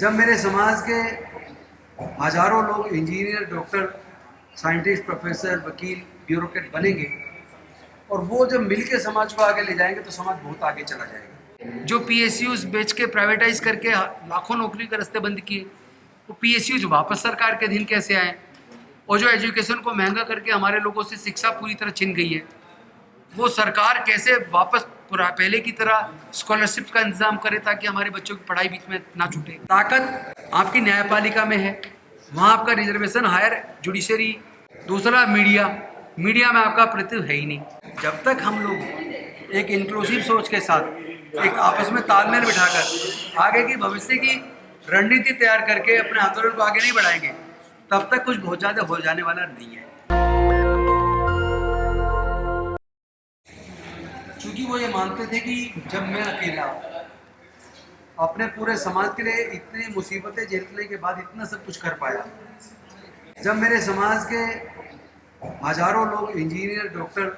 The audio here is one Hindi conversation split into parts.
जब मेरे समाज के हजारों लोग इंजीनियर, डॉक्टर, साइंटिस्ट, प्रोफेसर, वकील, ब्यूरोक्रेट बनेंगे और वो जब मिल के समाज को आगे ले जाएंगे तो समाज बहुत आगे चला जाएगा। जो पीएसयूज बेच के प्राइवेटाइज करके लाखों नौकरी के रास्ते बंद किए, वो पीएसयूज वापस सरकार के अधीन कैसे आए? और जो एजुकेशन को महंगा करके हमारे लोगों से शिक्षा पूरी तरह छिन गई है, वो सरकार कैसे वापस पहले की तरह स्कॉलरशिप का इंतजाम करे ताकि हमारे बच्चों की पढ़ाई बीच में ना छूटे। ताकत आपकी न्यायपालिका में है, वहाँ आपका रिजर्वेशन हायर जुडिशरी। दूसरा मीडिया में आपका प्रतिनिधित्व है ही नहीं। जब तक हम लोग एक इंक्लूसिव सोच के साथ एक आपस में तालमेल बिठाकर आगे की भविष्य की रणनीति तैयार करके अपने आंदोलन को आगे नहीं बढ़ाएंगे, तब तक कुछ बहुत ज़्यादा हो जाने वाला नहीं है। क्योंकि वो ये मानते थे कि जब मैं अकेला अपने पूरे समाज के लिए इतनी मुसीबतें झेलने के बाद इतना सब कुछ कर पाया, जब मेरे समाज के हजारों लोग इंजीनियर, डॉक्टर,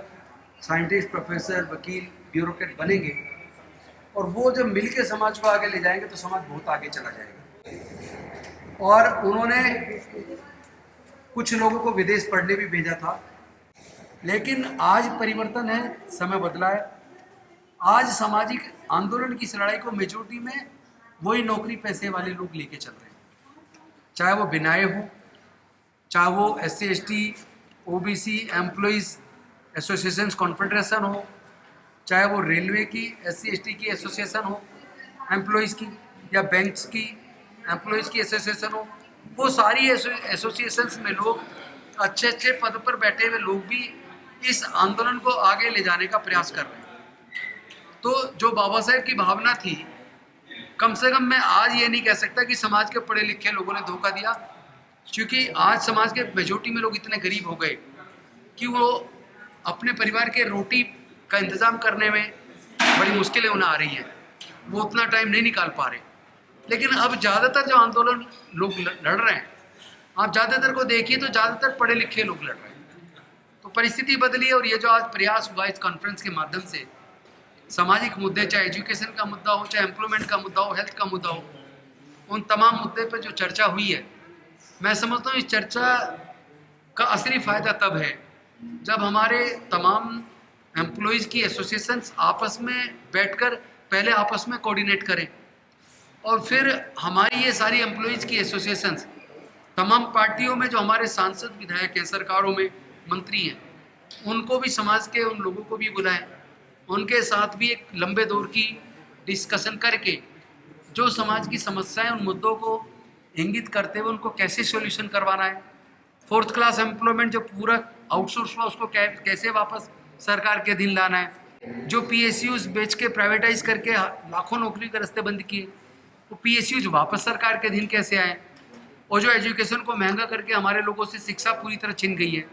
साइंटिस्ट, प्रोफेसर, वकील, ब्यूरोक्रेट बनेंगे और वो जब मिल के समाज को आगे ले जाएंगे तो समाज बहुत आगे चला जाएगा। और उन्होंने कुछ लोगों को विदेश पढ़ने भी भेजा था, लेकिन आज परिवर्तन है, समय बदला है। आज सामाजिक आंदोलन की इस लड़ाई को मेजोरिटी में वही नौकरी पैसे वाले लोग लेके चल रहे हैं, चाहे वो बिनाए हो, चाहे वो SC ST OBC employees association confederation हो, चाहे वो रेलवे की SC ST की एसोसिएशन हो एम्प्लॉइज़ की, या बैंक्स की एम्प्लॉइज़ की एसोसिएशन हो। वो सारी एसोसिएशंस में लोग अच्छे अच्छे पद पर बैठे हुए लोग भी इस आंदोलन को आगे ले जाने का प्रयास कर रहे हैं। तो जो बाबा साहेब की भावना थी, कम से कम मैं आज ये नहीं कह सकता कि समाज के पढ़े लिखे लोगों ने धोखा दिया, क्योंकि आज समाज के मेजोरिटी में लोग इतने गरीब हो गए कि वो अपने परिवार के रोटी का इंतज़ाम करने में बड़ी मुश्किलें उन्हें आ रही हैं, वो उतना टाइम नहीं निकाल पा रहे। लेकिन अब ज़्यादातर जो आंदोलन लोग लड़ रहे हैं, आप ज़्यादातर को देखिए तो ज़्यादातर पढ़े लिखे लोग लड़ रहे हैं। तो परिस्थिति बदली है, और ये जो आज प्रयास हुआ इस कॉन्फ्रेंस के माध्यम से सामाजिक मुद्दे, चाहे एजुकेशन का मुद्दा हो, चाहे एम्प्लॉयमेंट का मुद्दा हो, हेल्थ का मुद्दा हो, उन तमाम मुद्दे पर जो चर्चा हुई है, मैं समझता हूँ इस चर्चा का असली फ़ायदा तब है जब हमारे तमाम एम्प्लॉयज़ की एसोसिएशंस आपस में बैठकर पहले आपस में कोऑर्डिनेट करें, और फिर हमारी ये सारी एम्प्लॉयज़ की एसोसिएशंस तमाम पार्टियों में जो हमारे सांसद, विधायक हैं, सरकारों में मंत्री हैं, उनको भी, समाज के उन लोगों को भी बुलाएं, उनके साथ भी एक लंबे दौर की डिस्कशन करके जो समाज की समस्याएं, उन मुद्दों को इंगित करते हुए उनको कैसे सॉल्यूशन करवाना है। फोर्थ क्लास एम्प्लॉयमेंट जो पूरा आउटसोर्स हुआ उसको कैसे वापस सरकार के अधीन लाना है। जो पीएसयूज बेच के प्राइवेटाइज करके लाखों नौकरी के रास्ते बंद किए, वो पीएसयूज वापस सरकार के अधीन कैसे आए। और जो एजुकेशन को महंगा करके हमारे लोगों से शिक्षा पूरी तरह छिन गई है,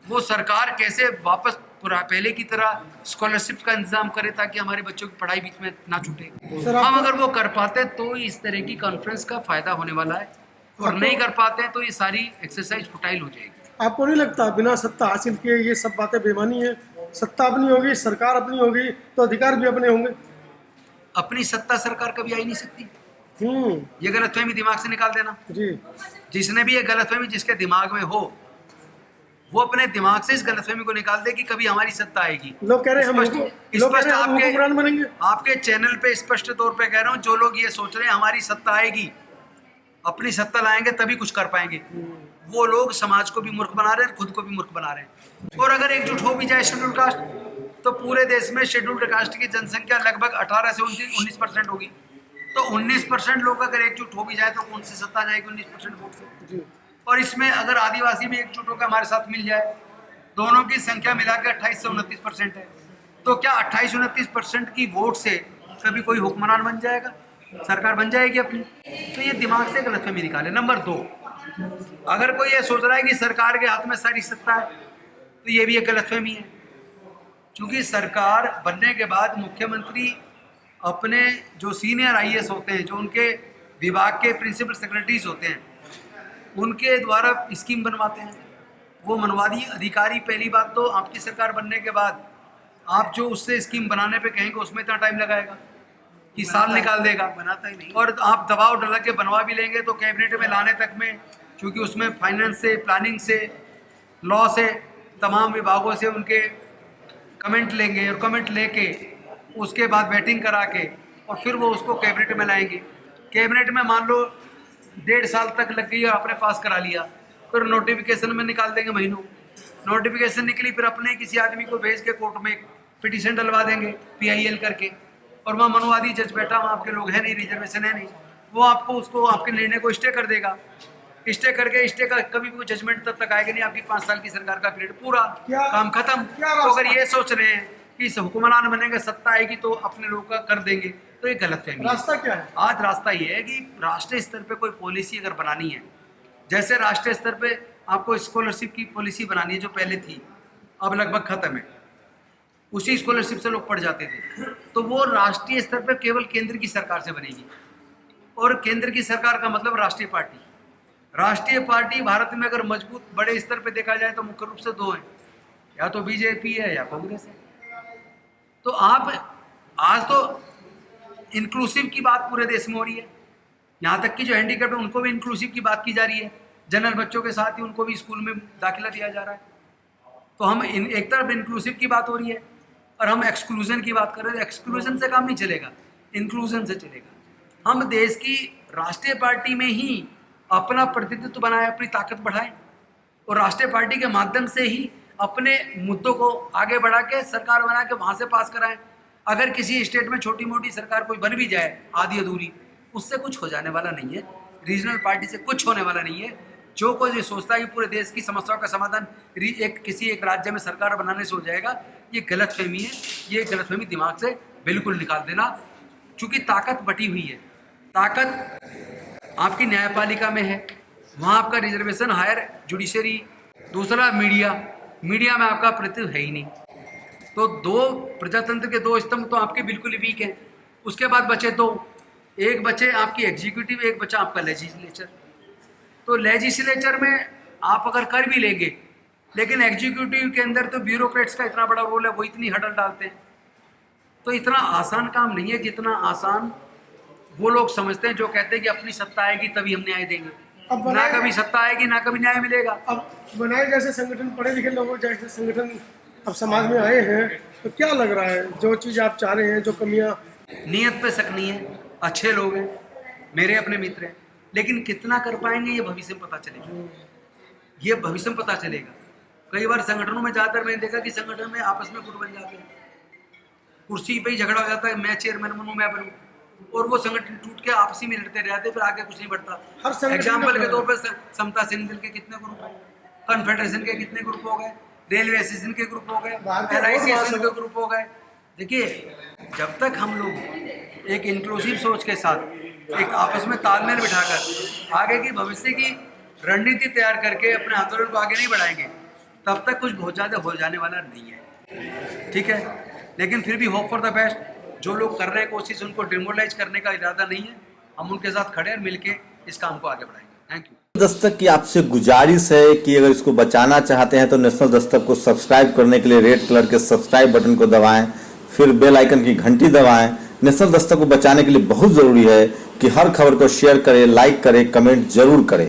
वो सरकार कैसे वापस पहले की तरह स्कॉलरशिप का इंतजाम करे ताकि हमारे बच्चों की पढ़ाई बीच में ना छूटे। हम अगर वो कर पाते तो इस तरह की कॉन्फ्रेंस का फायदा होने वाला है, और नहीं कर पाते तो ये सारी एक्सरसाइज फुटाइल हो जाएगी। आपको नहीं लगता बिना सत्ता हासिल किए ये सब बातें बेमानी है? सत्ता अपनी होगी, सरकार अपनी होगी, तो अधिकार भी अपने होंगे। अपनी सत्ता सरकार कभी आ ही नहीं सकती। ये गलतफहमी दिमाग से निकाल देना जी। जिसने भी ये गलतफहमी जिसके दिमाग में हो, वो अपने दिमाग से इस गलतफहमी को निकाल दे कि कभी हमारी सत्ता आएगी। लोग कह रहे हैं हम बनेंगे। आपके चैनल पे स्पष्ट तौर पे कह रहा हूँ, जो लोग ये सोच रहे हैं हमारी सत्ता आएगी, अपनी सत्ता लाएंगे तभी कुछ कर पाएंगे, वो लोग समाज को भी मूर्ख बना रहे हैं, खुद को भी मूर्ख बना रहे हैं। और अगर एकजुट हो भी जाए शेड्यूल कास्ट, तो पूरे देश में शेड्यूल्ड कास्ट की जनसंख्या लगभग 18 से 19% होगी। तो 19% लोग अगर एकजुट हो भी जाए तो कौन सी सत्ता जाएगी 19% वोट से? और इसमें अगर आदिवासी भी एकजुट होकर हमारे साथ मिल जाए, दोनों की संख्या मिला के 28 से 29% है, तो क्या 28-29% की वोट से कभी कोई हुक्मरान बन जाएगा, सरकार बन जाएगी अपनी? तो ये दिमाग से गलतफहमी निकाले। नंबर 2, अगर कोई ये सोच रहा है कि सरकार के हाथ में सारी सत्ता है, तो ये भी एक गलतफहमी है, क्योंकि सरकार बनने के बाद मुख्यमंत्री अपने जो सीनियर IAS होते हैं, जो उनके विभाग के प्रिंसिपल सेक्रेटरीज होते हैं, उनके द्वारा स्कीम बनवाते हैं। वो मनवादी अधिकारी, पहली बात तो आपकी सरकार बनने के बाद आप जो उससे स्कीम बनाने पे कहेंगे उसमें इतना टाइम लगाएगा, कि साल निकाल देगा, बनाता ही नहीं। और आप दबाव डाल के बनवा भी लेंगे तो कैबिनेट में लाने तक में, क्योंकि उसमें फाइनेंस से, प्लानिंग से, लॉ से, तमाम विभागों से उनके कमेंट लेंगे, और कमेंट लेके उसके बाद वेटिंग करा के और फिर वो उसको कैबिनेट में लाएंगे। कैबिनेट में मान लो 1.5 साल तक लग गई, आपने पास करा लिया, फिर नोटिफिकेशन में निकाल देंगे महीनों। नोटिफिकेशन निकली, फिर अपने किसी आदमी को भेज के कोर्ट में पिटीशन डलवा देंगे PIL करके, और वहाँ मनुवादी जज बैठा, वहाँ आपके लोग हैं नहीं, रिजर्वेशन है नहीं, वो आपको उसको आपके निर्णय को स्टे कर देगा। स्टे करके, स्टे का कभी भी कोई जजमेंट तब तक आएगा नहीं, आपकी 5 साल की सरकार का पीरियड पूरा, काम खत्म। तो अगर ये सोच रहे हैं कि हुक्मरान बनेंगे, सत्ता आएगी तो अपने लोग का कर देंगे, तो ये गलत फहमी। रास्ता क्या है? आज रास्ता ये है कि राष्ट्रीय स्तर पे कोई पॉलिसी अगर बनानी है, जैसे राष्ट्रीय स्तर पे आपको स्कॉलरशिप की पॉलिसी बनानी है जो पहले थी, अब लगभग खत्म है, उसी स्कॉलरशिप से लोग पढ़ जाते थे, तो वो राष्ट्रीय स्तर पे केवल केंद्र की सरकार से बनेगी। और केंद्र की सरकार का मतलब राष्ट्रीय पार्टी। राष्ट्रीय पार्टी भारत में अगर मजबूत बड़े स्तर पे देखा जाए तो मुख्य रूप से 2 हैं, या तो बीजेपी है या कांग्रेस है। तो आप आज तो इंक्लूसिव की बात पूरे देश में हो रही है, यहाँ तक कि जो हैंडीकैप है उनको भी इंक्लूसिव की बात की जा रही है, जनरल बच्चों के साथ ही उनको भी स्कूल में दाखिला दिया जा रहा है। तो हम एक तरफ इंक्लूसिव की बात हो रही है और हम एक्सक्लूजन की बात कर रहे हैं। एक्सक्लूजन से काम नहीं चलेगा, इंक्लूजन से चलेगा। हम देश की राष्ट्रीय पार्टी में ही अपना प्रतिनिधित्व बनाए, अपनी ताकत बढ़ाएं, और राष्ट्रीय पार्टी के माध्यम से ही अपने मुद्दों को आगे बढ़ा के सरकार बना के वहाँ से पास कराएं। अगर किसी स्टेट में छोटी मोटी सरकार कोई बन भी जाए आधी अधूरी, उससे कुछ हो जाने वाला नहीं है, रीजनल पार्टी से कुछ होने वाला नहीं है। जो कोई ये सोचता है कि पूरे देश की समस्याओं का समाधान किसी एक राज्य में सरकार बनाने से हो जाएगा, ये गलतफहमी है। ये गलतफहमी दिमाग से बिल्कुल निकाल देना, चूँकि ताकत बटी हुई है। ताकत आपकी न्यायपालिका में है, वहाँ आपका रिजर्वेशन, हायर जुडिशरी, दूसरा मीडिया में आपका प्रतिनिधित्व है ही नहीं। तो 2 प्रजातंत्र के 2 स्तंभ तो आपके बिल्कुल ही वीक हैं। उसके बाद बचे 2, एक बचे आपकी एग्जीक्यूटिव, एक बचा आपका लेजिस्लेचर। तो लेजिस्लेचर में आप अगर कर भी लेंगे, लेकिन एग्जीक्यूटिव के अंदर तो ब्यूरोक्रेट्स का इतना बड़ा रोल है, वो इतनी हडल डालते हैं। तो इतना आसान काम नहीं है जितना आसान वो लोग समझते हैं जो कहते हैं कि अपनी सत्ता आएगी तभी हम न्याय देंगे। ना कभी सत्ता आएगी ना कभी न्याय मिलेगा। अब बनाए जैसे संगठन, पढ़े लिखे लोगों जैसे संगठन अब समाज में आए हैं, तो क्या लग रहा है जो चीज़ आप चाह रहे हैं, जो कमियां? नीयत पे शक नहीं है, अच्छे लोग हैं, मेरे अपने मित्र हैं, लेकिन कितना कर पाएंगे ये भविष्य में पता चलेगा। ये भविष्य में पता चलेगा। कई बार संगठनों में ज़्यादातर मैंने देखा कि संगठन में आपस में गुट बन जाते हैं, कुर्सी पे ही झगड़ा हो जाता है, मैं चेयरमैन बनूँ, मैं बनूँ, और वो संगठन टूट के आपसी में लड़ते रहते, फिर आगे कुछ नहीं बढ़ता। एग्जाम्पल के तौर पर समता सेना दल के कितने ग्रुप हैं, कन्फेडरेशन के कितने ग्रुप हो गए, रेलवे एसोसिएशन के ग्रुप हो गए, LIC के ग्रुप हो गए। देखिए, जब तक हम लोग एक इंक्लूसिव सोच के साथ एक आपस में तालमेल बिठाकर आगे की भविष्य की रणनीति तैयार करके अपने आंदोलन को आगे नहीं बढ़ाएंगे, तब तक कुछ बहुत ज़्यादा हो जाने वाला नहीं है। ठीक है, लेकिन फिर भी होप फॉर द बेस्ट। जो लोग कर रहे हैं कोशिश, उनको डिमोरलाइज करने का इरादा नहीं है, हम उनके साथ खड़े हैं, मिलके इस काम को आगे बढ़ाएंगे। Thank you. दस्तक की आपसे गुजारिश है कि अगर इसको बचाना चाहते हैं तो नेशनल दस्तक को सब्सक्राइब करने के लिए रेड कलर के सब्सक्राइब बटन को दबाएं, फिर बेल आइकन की घंटी दबाएं। नेशनल दस्तक को बचाने के लिए बहुत जरूरी है कि हर खबर को शेयर करें, लाइक करें, कमेंट जरूर करें।